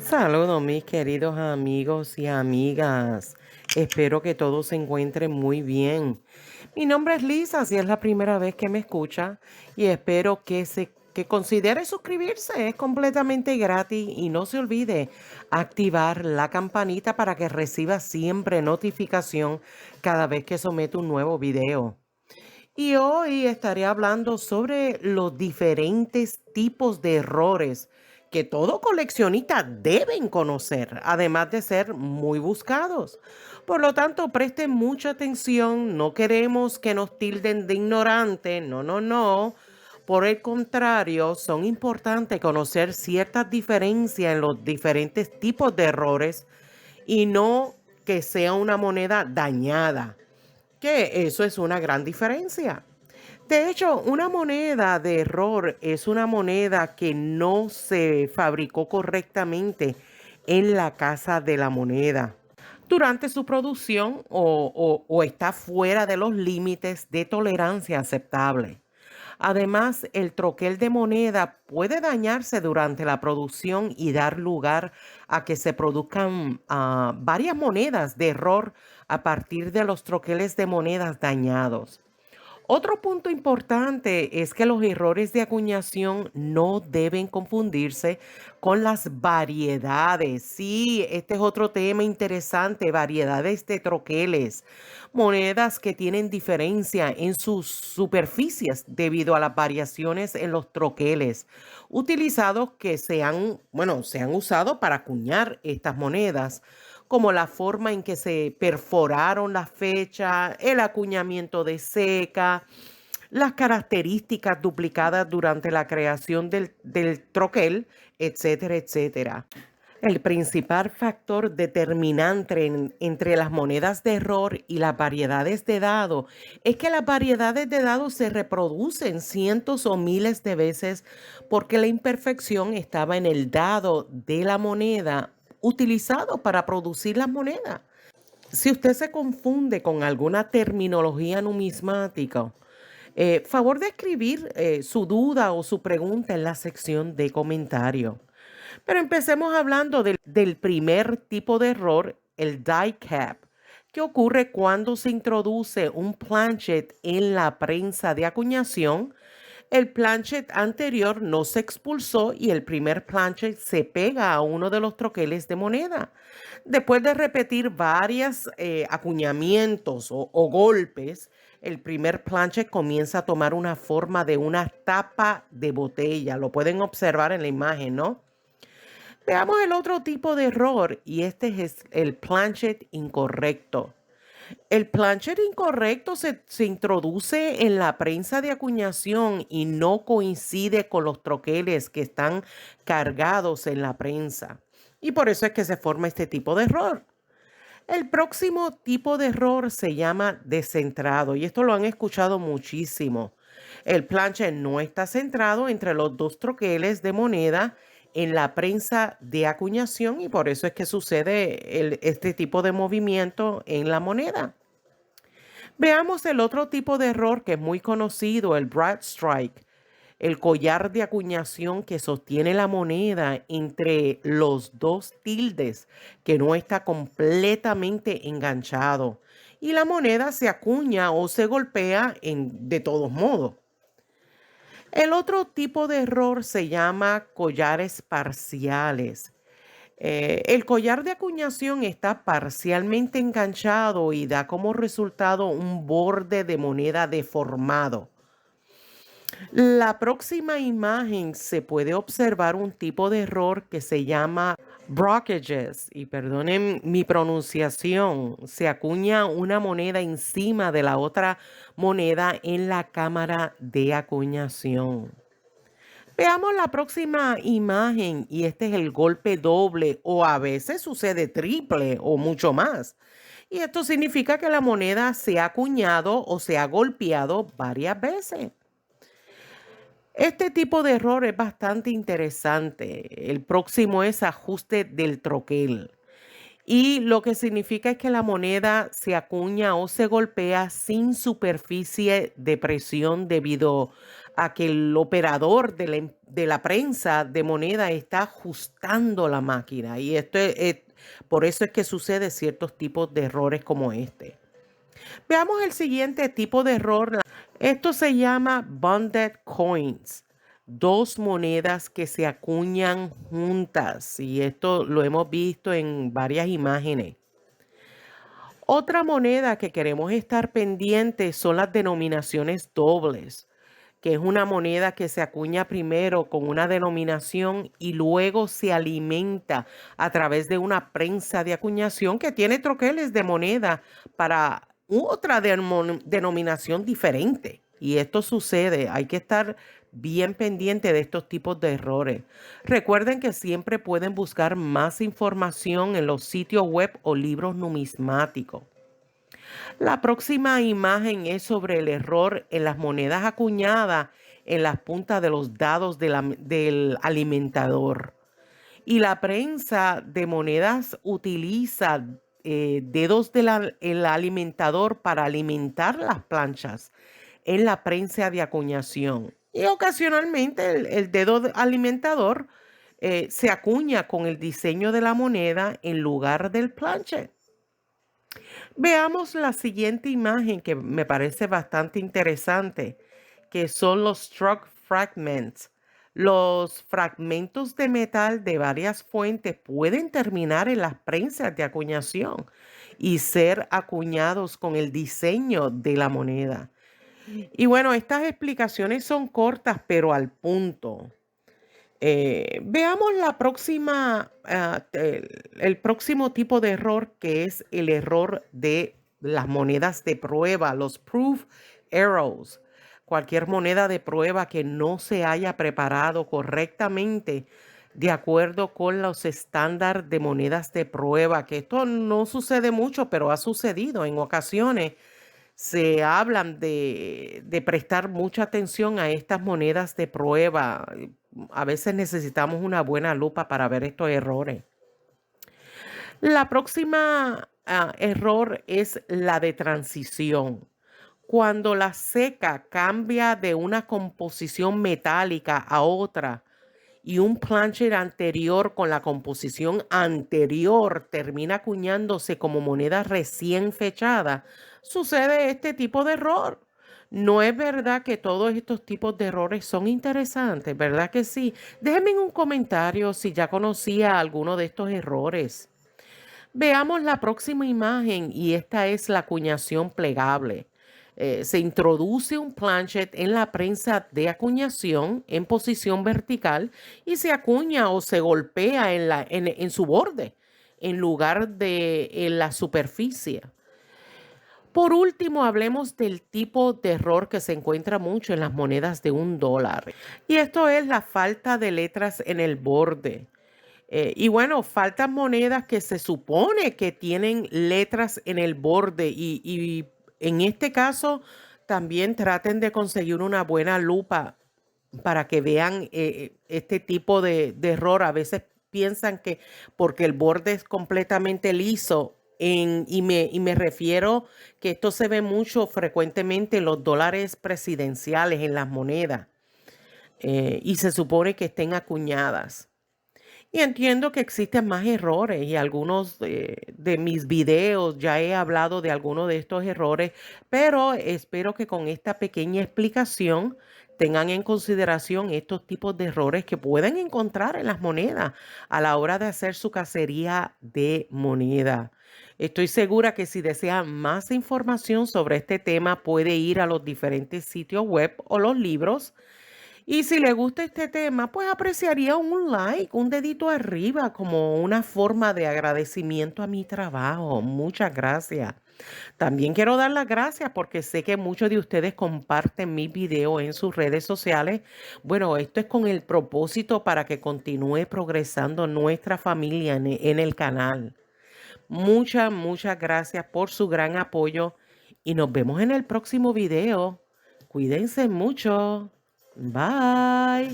Saludos mis queridos amigos y amigas. Espero que todos se encuentren muy bien. Mi nombre es Lisa, si es la primera vez que me escucha, y espero que considere suscribirse. Es completamente gratis y no se olvide activar la campanita para que reciba siempre notificación cada vez que someto un nuevo video. Y hoy estaré hablando sobre los diferentes tipos de errores que todo coleccionista deben conocer, además de ser muy buscados. Por lo tanto, presten mucha atención, no queremos que nos tilden de ignorante, no, no, no. Por el contrario, son importantes conocer ciertas diferencias en los diferentes tipos de errores y no que sea una moneda dañada, que eso es una gran diferencia. De hecho, una moneda de error es una moneda que no se fabricó correctamente en la casa de la moneda durante su producción o está fuera de los límites de tolerancia aceptable. Además, el troquel de moneda puede dañarse durante la producción y dar lugar a que se produzcan varias monedas de error a partir de los troqueles de monedas dañados. Otro punto importante es que los errores de acuñación no deben confundirse con las variedades. Sí, este es otro tema interesante, variedades de troqueles, monedas que tienen diferencia en sus superficies debido a las variaciones en los troqueles utilizados que se han usado para acuñar estas monedas, como la forma en que se perforaron las fechas, el acuñamiento de seca, las características duplicadas durante la creación del troquel, etcétera, etcétera. El principal factor determinante entre las monedas de error y las variedades de dado es que las variedades de dados se reproducen cientos o miles de veces porque la imperfección estaba en el dado de la moneda utilizado para producir las monedas. Si usted se confunde con alguna terminología numismática, favor de escribir su duda o su pregunta en la sección de comentarios. Pero empecemos hablando del primer tipo de error, el die cap, que ocurre cuando se introduce un planchet en la prensa de acuñación. El planchet anterior no se expulsó y el primer planchet se pega a uno de los troqueles de moneda. Después de repetir varios acuñamientos o golpes, el primer planchet comienza a tomar una forma de una tapa de botella. Lo pueden observar en la imagen, ¿no? Veamos el otro tipo de error y este es el planchet incorrecto. El planchet incorrecto se introduce en la prensa de acuñación y no coincide con los troqueles que están cargados en la prensa. Y por eso es que se forma este tipo de error. El próximo tipo de error se llama descentrado y esto lo han escuchado muchísimo. El planchet no está centrado entre los dos troqueles de moneda en la prensa de acuñación y por eso es que sucede este tipo de movimiento en la moneda. Veamos el otro tipo de error que es muy conocido, el Brad Strike, el collar de acuñación que sostiene la moneda entre los dos tildes que no está completamente enganchado y la moneda se acuña o se golpea de todos modos. El otro tipo de error se llama collares parciales. El collar de acuñación está parcialmente enganchado y da como resultado un borde de moneda deformado. La próxima imagen se puede observar un tipo de error que se llama brockages, y perdonen mi pronunciación, se acuña una moneda encima de la otra moneda en la cámara de acuñación. Veamos la próxima imagen y este es el golpe doble o a veces sucede triple o mucho más. Y esto significa que la moneda se ha acuñado o se ha golpeado varias veces. Este tipo de error es bastante interesante. El próximo es ajuste del troquel. Y lo que significa es que la moneda se acuña o se golpea sin superficie de presión debido a que el operador de la prensa de moneda está ajustando la máquina. Y por eso es que sucede ciertos tipos de errores como este. Veamos el siguiente tipo de error. Esto se llama bonded coins. Dos monedas que se acuñan juntas. Y esto lo hemos visto en varias imágenes. Otra moneda que queremos estar pendientes son las denominaciones dobles, que es una moneda que se acuña primero con una denominación y luego se alimenta a través de una prensa de acuñación que tiene troqueles de moneda para otra denominación diferente. Y esto sucede, hay que estar bien pendiente de estos tipos de errores. Recuerden que siempre pueden buscar más información en los sitios web o libros numismáticos. La próxima imagen es sobre el error en las monedas acuñadas en las puntas de los dados del alimentador. Y la prensa de monedas utiliza dedos del alimentador para alimentar las planchas en la prensa de acuñación. Y ocasionalmente el dedo alimentador se acuña con el diseño de la moneda en lugar del planche. Veamos la siguiente imagen que me parece bastante interesante, que son los struck fragments. Los fragmentos de metal de varias fuentes pueden terminar en las prensas de acuñación y ser acuñados con el diseño de la moneda. Y bueno, estas explicaciones son cortas, pero al punto. Veamos el próximo tipo de error, que es el error de las monedas de prueba, los proof errors. Cualquier moneda de prueba que no se haya preparado correctamente de acuerdo con los estándares de monedas de prueba, que esto no sucede mucho, pero ha sucedido en ocasiones. Se hablan de prestar mucha atención a estas monedas de prueba. A veces necesitamos una buena lupa para ver estos errores. La próxima error es la de transición. Cuando la seca cambia de una composición metálica a otra y un plancher anterior con la composición anterior termina acuñándose como moneda recién fechada, sucede este tipo de error. No es verdad que todos estos tipos de errores son interesantes, ¿verdad que sí? Déjenme en un comentario si ya conocía alguno de estos errores. Veamos la próxima imagen y esta es la acuñación plegable. Se introduce un planchet en la prensa de acuñación en posición vertical y se acuña o se golpea en su borde en lugar de en la superficie. Por último, hablemos del tipo de error que se encuentra mucho en las monedas de $1. Y esto es la falta de letras en el borde. Y bueno, faltan monedas que se supone que tienen letras en el borde y en este caso también traten de conseguir una buena lupa para que vean este tipo de error. A veces piensan que porque el borde es completamente liso, y me refiero que esto se ve mucho frecuentemente en los dólares presidenciales, en las monedas, y se supone que estén acuñadas. Y entiendo que existen más errores y algunos de mis videos ya he hablado de algunos de estos errores, pero espero que con esta pequeña explicación tengan en consideración estos tipos de errores que pueden encontrar en las monedas a la hora de hacer su cacería de moneda. Estoy segura que si desean más información sobre este tema puede ir a los diferentes sitios web o los libros. Y si le gusta este tema, pues apreciaría un like, un dedito arriba como una forma de agradecimiento a mi trabajo. Muchas gracias. También quiero dar las gracias porque sé que muchos de ustedes comparten mis videos en sus redes sociales. Bueno, esto es con el propósito para que continúe progresando nuestra familia en el canal. Muchas gracias por su gran apoyo y nos vemos en el próximo video. Cuídense mucho. Bye.